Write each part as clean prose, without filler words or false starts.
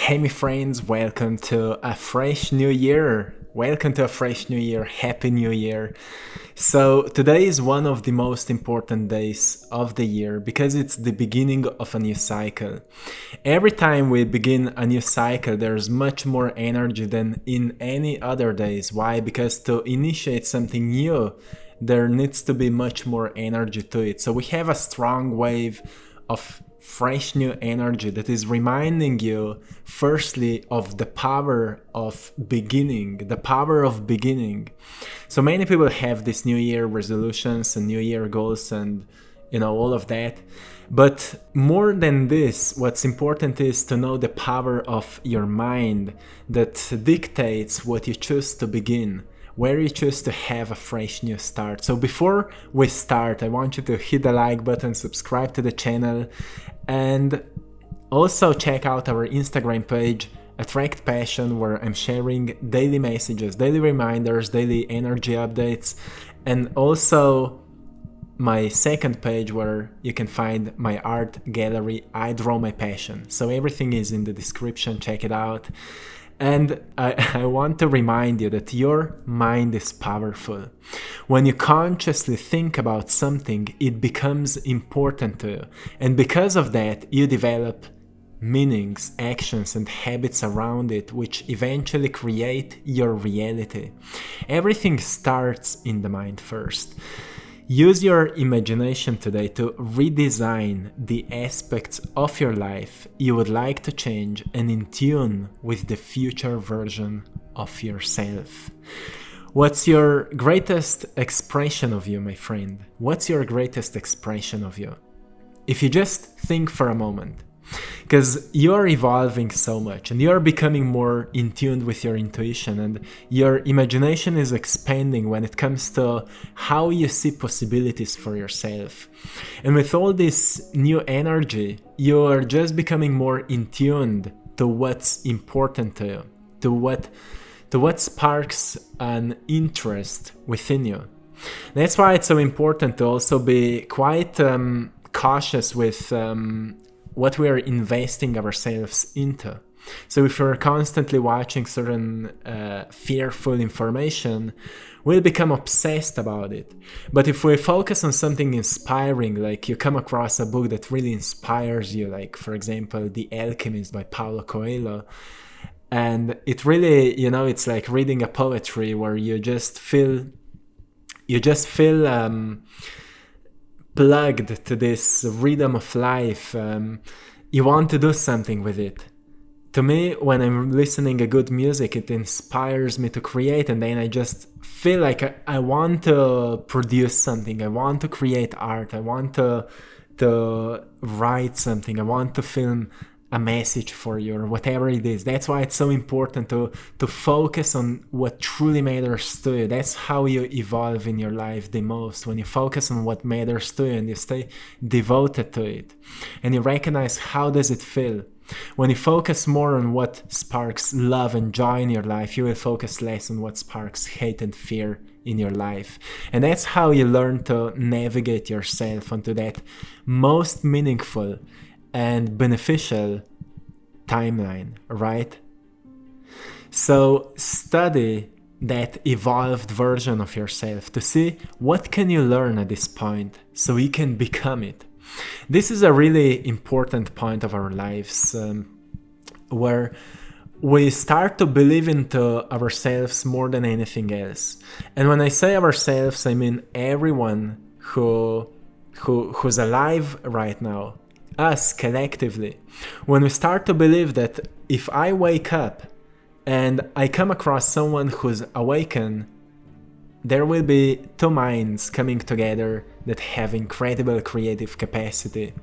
Hey, my friends, welcome to a fresh new year. Welcome to a fresh new year. Happy New Year. So, today is one of the most important days of the year because it's the beginning of a new cycle. Every time we begin a new cycle, there's much more energy than in any other days. Why? Because to initiate something new, there needs to be much more energy to it. So, we have a strong wave of fresh new energy that is reminding you firstly of the power of beginning. So many people have these new year resolutions and new year goals and all of that, but more than this, what's important is to know the power of your mind that dictates what you choose to begin, where you choose to have a fresh new start. So before we start, I want you to hit the like button, subscribe to the channel, and also check out our Instagram page, AttractPassion, where I'm sharing daily messages, daily reminders, daily energy updates, and also my second page where you can find my art gallery, I Draw My Passion. So everything is in the description, check it out. And I want to remind you that your mind is powerful. When you consciously think about something, it becomes important to you. And because of that, you develop meanings, actions, and habits around it, which eventually create your reality. Everything starts in the mind first. Use your imagination today to redesign the aspects of your life you would like to change and in tune with the future version of yourself. What's your greatest expression of you, my friend? What's your greatest expression of you? If you just think for a moment, because you're evolving so much and you're becoming more in tune with your intuition and your imagination is expanding when it comes to how you see possibilities for yourself. And with all this new energy, you are just becoming more in tune to what's important to you, to what sparks an interest within you. That's why it's so important to also be quite cautious with what we are investing ourselves into. So if we're constantly watching certain fearful information, we'll become obsessed about it. But if we focus on something inspiring, like you come across a book that really inspires you, like for example, The Alchemist by Paulo Coelho, and it really, it's like reading a poetry where you just feel plugged to this rhythm of life. You want to do something with it. To me, when I'm listening to good music, it inspires me to create, and then I just feel like I want to produce something. I want to create art. I want to write something. I want to film a message for you or whatever it is. That's why it's so important to focus on what truly matters to you. That's how you evolve in your life the most, when you focus on what matters to you and you stay devoted to it and you recognize how does it feel. When you focus more on what sparks love and joy in your life, you will focus less on what sparks hate and fear in your life. And that's how you learn to navigate yourself onto that most meaningful and beneficial timeline, right? So study that evolved version of yourself to see what can you learn at this point so you can become it. This is a really important point of our lives where we start to believe into ourselves more than anything else. And when I say ourselves, I mean everyone who's alive right now. Us collectively. When we start to believe that if I wake up and I come across someone who's awakened, there will be two minds coming together that have incredible creative capacity.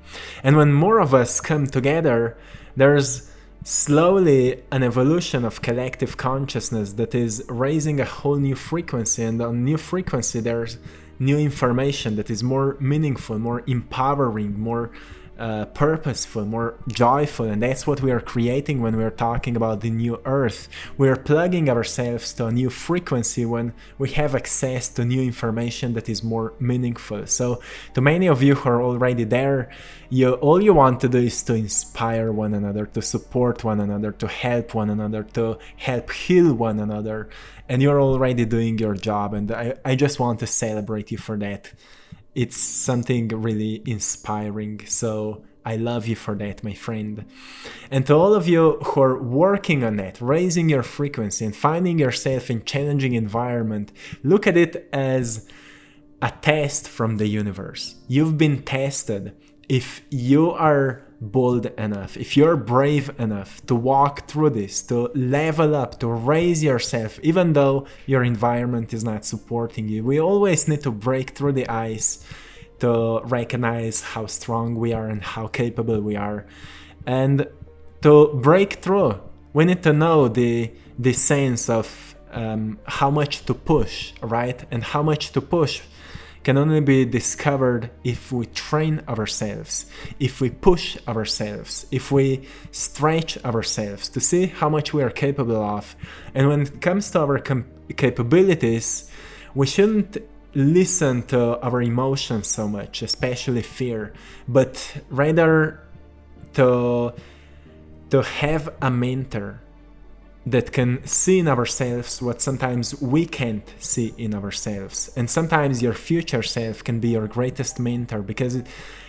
And when more of us come together, there's slowly an evolution of collective consciousness that is raising a whole new frequency, and on new frequency there's new information that is more meaningful, more empowering, more purposeful, more joyful, and that's what we are creating when we are talking about the new earth. We are plugging ourselves to a new frequency when we have access to new information that is more meaningful. So to many of you who are already there, all you want to do is to inspire one another, to support one another, to help one another, to help heal one another, and you're already doing your job, and I just want to celebrate you for that. It's something really inspiring, so I love you for that, my friend. And to all of you who are working on that, raising your frequency and finding yourself in challenging environment, look at it as a test from the universe. You've been tested. If you are bold enough, if you're brave enough to walk through this, to level up, to raise yourself, even though your environment is not supporting you, we always need to break through the ice to recognize how strong we are and how capable we are. And to break through, we need to know the sense of how much to push, right? And how much to push can only be discovered if we train ourselves, if we push ourselves, if we stretch ourselves to see how much we are capable of. And when it comes to our capabilities, we shouldn't listen to our emotions so much, especially fear, but rather to have a mentor that can see in ourselves what sometimes we can't see in ourselves. And sometimes your future self can be your greatest mentor, because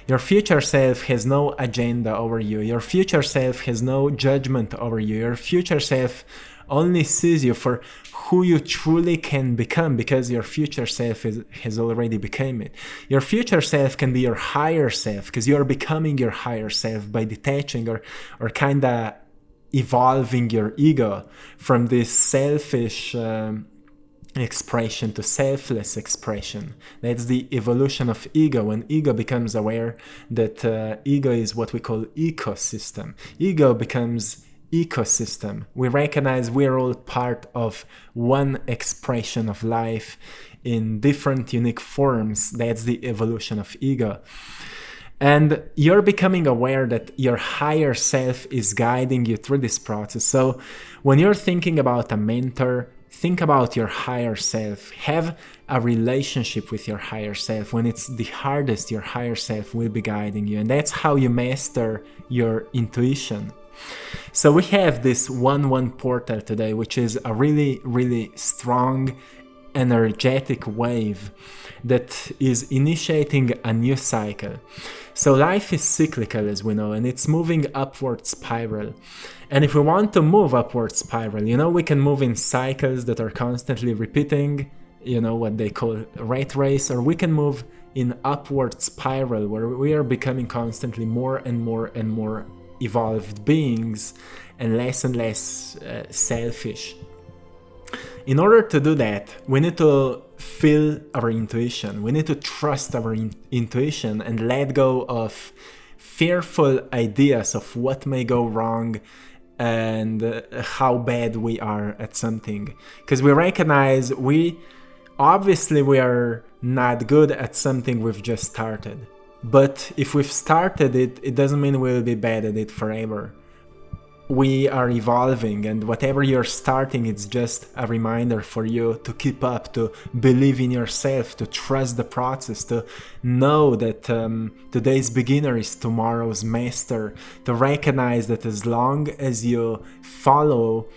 your future self has no agenda over you. Your future self has no judgment over you. Your future self only sees you for who you truly can become, because your future self has already become it. Your future self can be your higher self, because you are becoming your higher self by detaching or kind of evolving your ego from this selfish expression to selfless expression. That's the evolution of ego, when ego becomes aware that ego is what we call ecosystem. Ego becomes ecosystem. We recognize we're all part of one expression of life in different unique forms. That's the evolution of ego. And you're becoming aware that your higher self is guiding you through this process. So when you're thinking about a mentor, think about your higher self. Have a relationship with your higher self. When it's the hardest, your higher self will be guiding you. And that's how you master your intuition. So we have this 1-1 portal today, which is a really, really strong, energetic wave that is initiating a new cycle. So life is cyclical, as we know, and it's moving upward spiral. And if we want to move upward spiral, we can move in cycles that are constantly repeating, what they call rat race, or we can move in upward spiral where we are becoming constantly more and more and more evolved beings and less selfish. In order to do that, we need to feel our intuition. We need to trust our intuition and let go of fearful ideas of what may go wrong and how bad we are at something. Because we recognize we are not good at something we've just started. But if we've started it, it doesn't mean we'll be bad at it forever. We are evolving, and whatever you're starting, it's just a reminder for you to keep up, to believe in yourself, to trust the process, to know that today's beginner is tomorrow's master, to recognize that as long as you follow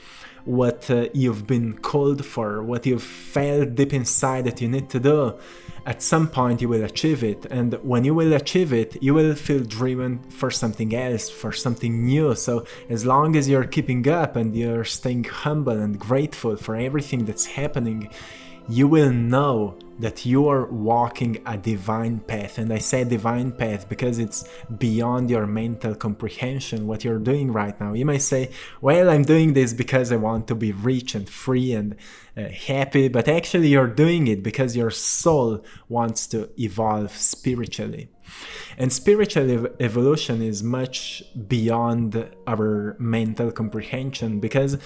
what you've been called for, what you've felt deep inside that you need to do, at some point you will achieve it. And when you will achieve it, you will feel driven for something else, for something new. So as long as you're keeping up and you're staying humble and grateful for everything that's happening, you will know that you are walking a divine path. And I say divine path because it's beyond your mental comprehension what you're doing right now. You may say, well, I'm doing this because I want to be rich and free and happy, but actually you're doing it because your soul wants to evolve spiritually. And spiritual evolution is much beyond our mental comprehension because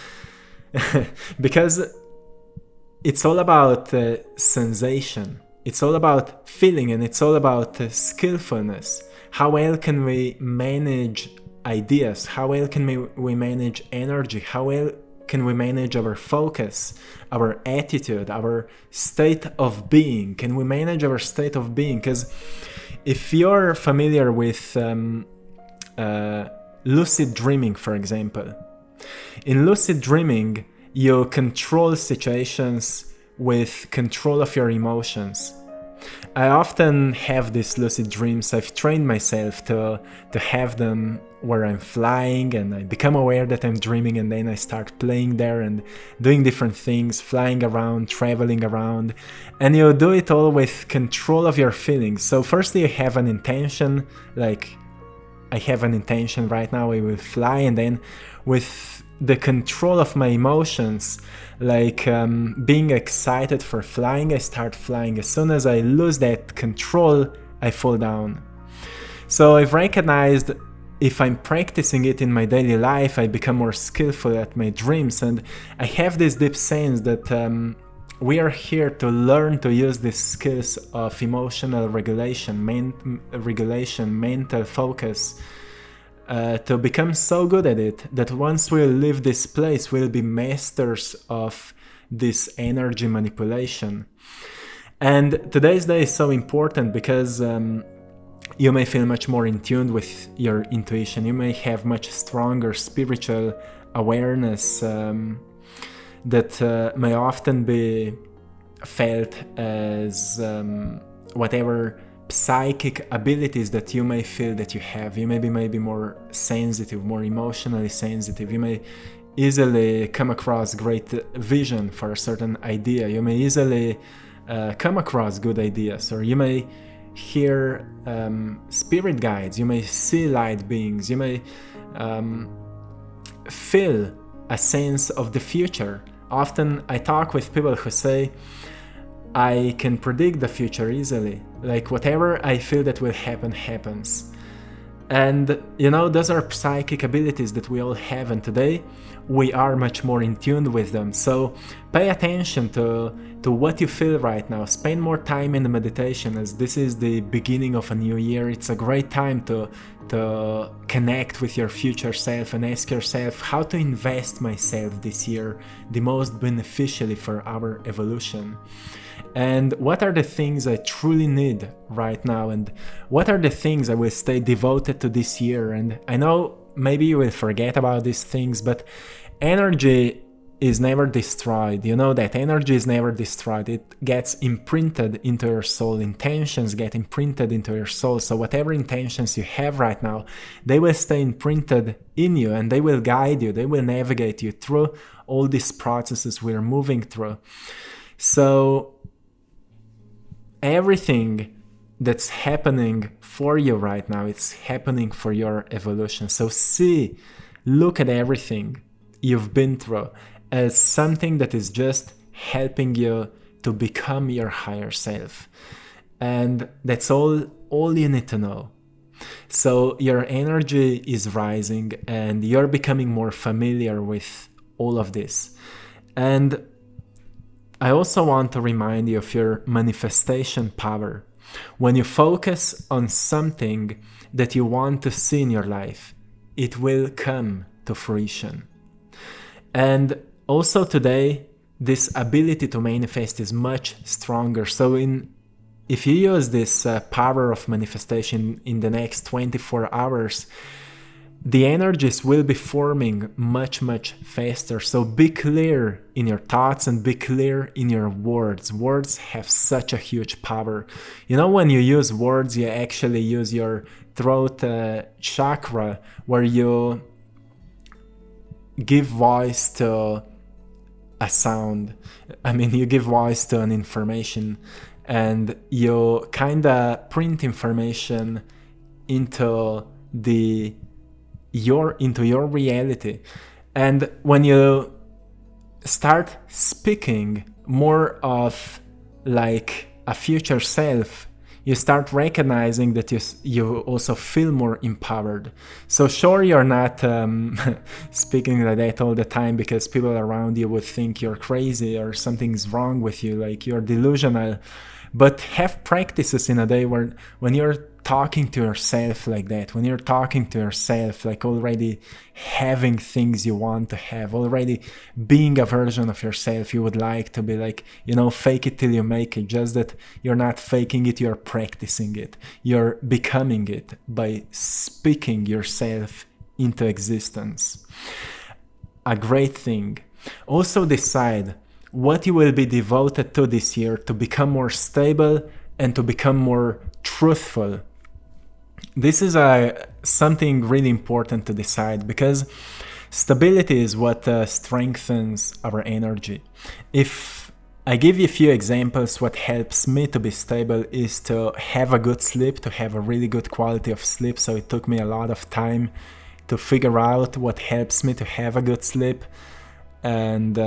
it's all about sensation. It's all about feeling, and it's all about skillfulness. How well can we manage ideas? How well can we manage energy? How well can we manage our focus, our attitude, our state of being? Can we manage our state of being? Because if you're familiar with lucid dreaming, for example, in lucid dreaming, you control situations with control of your emotions. I often have these lucid dreams. I've trained myself to have them where I'm flying and I become aware that I'm dreaming, and then I start playing there and doing different things, flying around, traveling around, and you do it all with control of your feelings. So firstly you have an intention, like I have an intention right now, I will fly, and then with the control of my emotions, like being excited for flying, I start flying. As soon as I lose that control, I fall down. So I've recognized if I'm practicing it in my daily life, I become more skillful at my dreams, and I have this deep sense that we are here to learn to use these skills of emotional regulation, mental focus, to become so good at it that once we leave this place, we'll be masters of this energy manipulation. And today's day is so important because you may feel much more in tune with your intuition. You may have much stronger spiritual awareness that may often be felt as whatever psychic abilities that you may feel that you have. You may be maybe more sensitive, more emotionally sensitive. You may easily come across great vision for a certain idea. You may easily come across good ideas, or you may hear spirit guides. You may see light beings. You may feel a sense of the future. Often I talk with people who say, I can predict the future easily. Like whatever I feel that will happen, happens. And you know, those are psychic abilities that we all have, and today we are much more in tune with them. So pay attention to what you feel right now. Spend more time in the meditation, as this is the beginning of a new year. It's a great time to connect with your future self and ask yourself, how to invest myself this year the most beneficially for our evolution. And what are the things I truly need right now, and what are the things I will stay devoted to this year? And I know maybe you will forget about these things, but energy is never destroyed. You know that energy is never destroyed. It gets imprinted into your soul. Intentions get imprinted into your soul. So whatever intentions you have right now, they will stay imprinted in you, and they will guide you. They will navigate you through all these processes we're moving through. So everything that's happening for you right now, it's happening for your evolution. So look at everything you've been through as something that is just helping you to become your higher self. And that's all you need to know. So your energy is rising and you're becoming more familiar with all of this. And I also want to remind you of your manifestation power. When you focus on something that you want to see in your life, it will come to fruition. And also today, this ability to manifest is much stronger. So if you use this power of manifestation in the next 24 hours, the energies will be forming much, much faster. So be clear in your thoughts and be clear in your words. Words have such a huge power. You know, when you use words, you actually use your throat chakra, where you give voice to a sound. I mean, you give voice to an information, and you kind of print information into your reality. And when you start speaking more of like a future self, you start recognizing that you also feel more empowered. So sure, you're not speaking like that all the time, because people around you would think you're crazy or something's wrong with you, like you're delusional. But have practices in a day when you're talking to yourself like that, when you're talking to yourself like already having things you want to have, already being a version of yourself you would like to be, like, fake it till you make it, just that you're not faking it, you're practicing it, you're becoming it by speaking yourself into existence. A great thing. Also decide what you will be devoted to this year to become more stable and to become more truthful. This is something really important to decide, because stability is what strengthens our energy. If I give you a few examples, what helps me to be stable is to have a good sleep, to have a really good quality of sleep. So it took me a lot of time to figure out what helps me to have a good sleep. And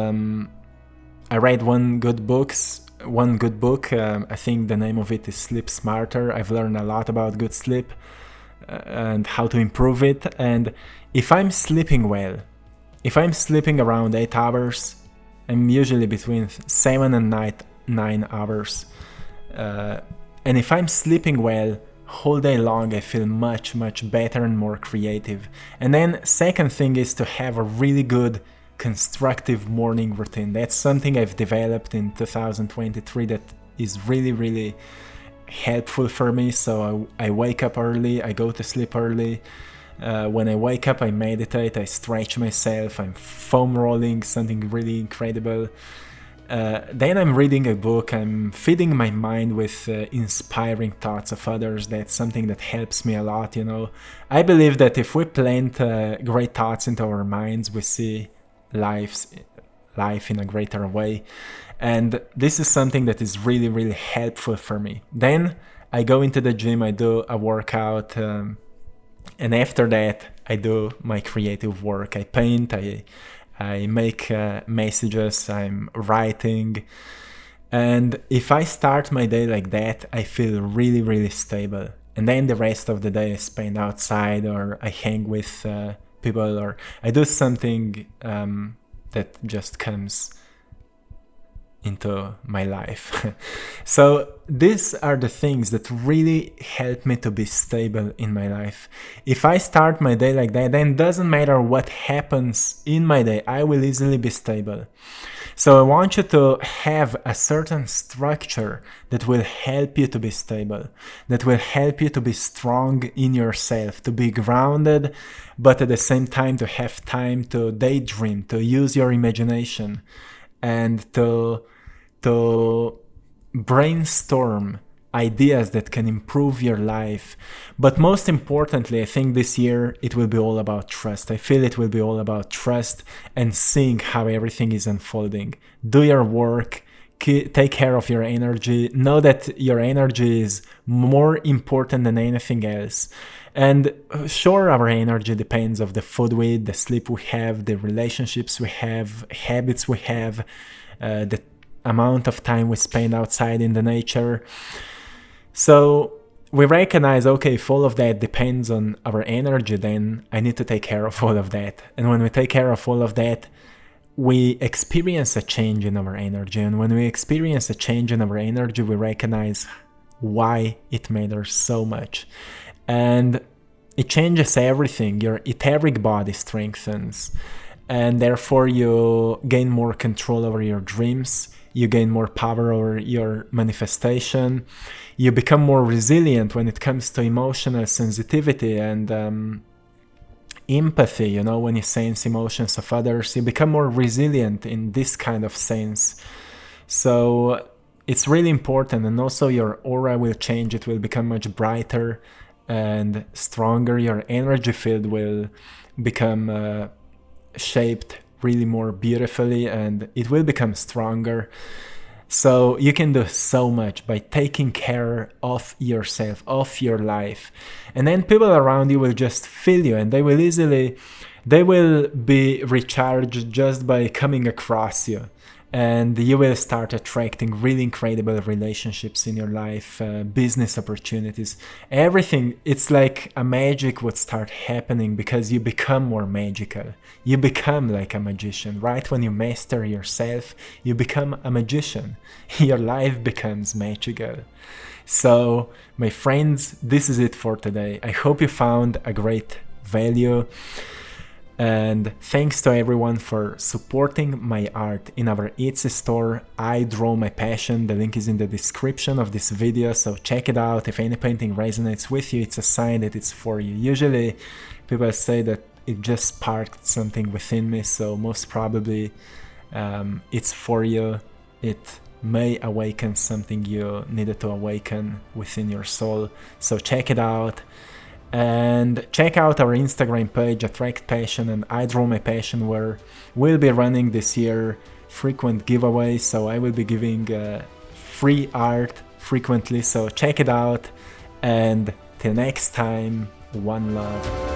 I read one good book. I think the name of it is Sleep Smarter. I've learned a lot about good sleep and how to improve it. And if I'm sleeping well, if I'm sleeping around 8 hours, I'm usually between 7 and 9 hours. And if I'm sleeping well whole day long, I feel much, much better and more creative. And then second thing is to have a really good constructive morning routine. That's something I've developed in 2023 that is really, really helpful for me. So I wake up early, I go to sleep early. When I wake up, I meditate, I stretch myself, I'm foam rolling, something really incredible. Then I'm reading a book, I'm feeding my mind with inspiring thoughts of others. That's something that helps me a lot, I believe that if we plant great thoughts into our minds, we see life in a greater way. And this is something that is really, really helpful for me. Then I go into the gym, I do a workout, and after that I do my creative work. I paint, I make messages, I'm writing. And if I start my day like that, I feel really, really stable. And then the rest of the day I spend outside, or I hang with people, or I do something that just comes into my life. So these are the things that really help me to be stable in my life. If I start my day like that, then it doesn't matter what happens in my day, I will easily be stable. So I want you to have a certain structure that will help you to be stable, that will help you to be strong in yourself, to be grounded, but at the same time to have time to daydream, to use your imagination, and to brainstorm ideas that can improve your life. But most importantly, I think this year it will be all about trust. I feel it will be all about trust and seeing how everything is unfolding. Do your work, take care of your energy. Know that your energy is more important than anything else. And sure, our energy depends on the food we eat, the sleep we have, the relationships we have, habits we have, the amount of time we spend outside in the nature. So we recognize, okay, if all of that depends on our energy, then I need to take care of all of that. And when we take care of all of that, we experience a change in our energy. And when we experience a change in our energy, we recognize why it matters so much. And it changes everything. Your etheric body strengthens. And therefore you gain more control over your dreams. You gain more power over your manifestation. You become more resilient when it comes to emotional sensitivity and empathy. When you sense emotions of others, you become more resilient in this kind of sense. So it's really important. And also your aura will change. It will become much brighter and stronger. Your energy field will become shaped really more beautifully, and it will become stronger. So you can do so much by taking care of yourself, of your life. And then people around you will just feel you, and they will be recharged just by coming across you. and you will start attracting really incredible relationships in your life, business opportunities, everything. It's like a magic would start happening because you become more magical. You become like a magician. Right when you master yourself, you become a magician. Your life becomes magical. So, my friends, this is it for today. I hope you found a great value. And thanks to everyone for supporting my art in our Etsy store, I Draw My Passion. The link is in the description of this video, so check it out. If any painting resonates with you, it's a sign that it's for you. Usually people say that it just sparked something within me, so most probably it's for you. It may awaken something you needed to awaken within your soul, so check it out. And check out our Instagram page, AttractPassion and I Draw My Passion, where we'll be running this year frequent giveaways, so I will be giving free art frequently, so check it out, and till next time, one love.